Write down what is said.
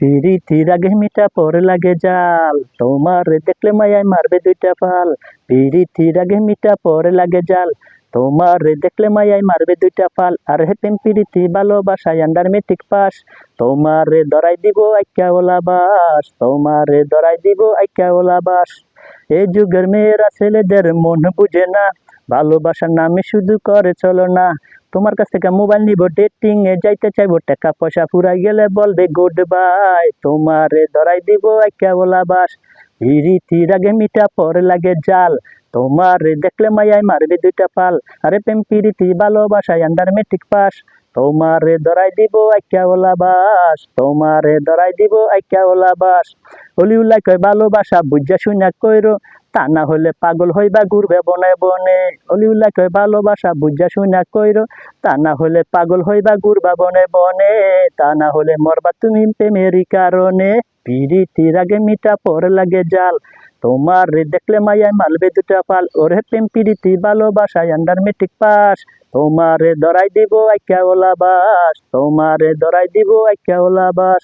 পিরিতির আগে মিঠা পরে লাগে জাল, তোমার দেখলে মায়ায় মারবে দুইটা পাল। পিরিতির আগে মিঠা পরে লাগে জাল, তোমার দেখলে মায়ায় মারবে দুইটা পাল। আর প্রেম পিরিতি ভালোবাসায় আন্ডার মেট্রিক পাস, তোমার ধরাই দিব আইকা ওলা বাস, তোমার ধরাই দিব আইকা ওলা বাস। এই যুগের মেয়েরা ছেলেদের মন বুঝে না, ভালোবাসার নামে শুধু করে চলো না। তোমার কাছ থেকে মোবাইল নিব, ডেটিং এ যাইতে চাইবো, টাকা পয়সা ফুরাই গেলে বলবে গুড বাই, তোমারে ধরাই দিব আইকা ওলা বাস। পিরিতির আগে মিঠা পরে লাগে জাল, তোমারে দেখলে মায়ায় মারবে দুইটা পাল। আরে প্রেম পিরিতি ভালোবাসায় আন্ডার মেট্রিক পাস, তোমারে ধরাই দিব আইকা ওলা বাস, তোমারে ধরাই দিব আইকা ওলা বাস। অলি উল্লাই কয় ভালোবাসা বুঝা শুনা কইরো, তা না হলে পাগল হইবা ঘুরবে বনে বনে। অলি উল্লাই কয় ভালোবাসা বুঝা শুনা কইরো, তা না হলে পাগল হইবা ঘুরবা বনে বনে, তা না হলে মরবা তুমি প্রেমেরই কারণে। পিরিতির আগে মিঠা পরে লাগে জাল, তোমার দেখলে মায়ায় মারবে দুটা পাল। ওরে প্রেম পিরিতি ভালোবাসায় আন্ডার মেট্রিক পাস, তোমারে ধরাই দিব আইকা ওলা বাস, তোমারে ধরাই দিব আইকা ওলা বাস।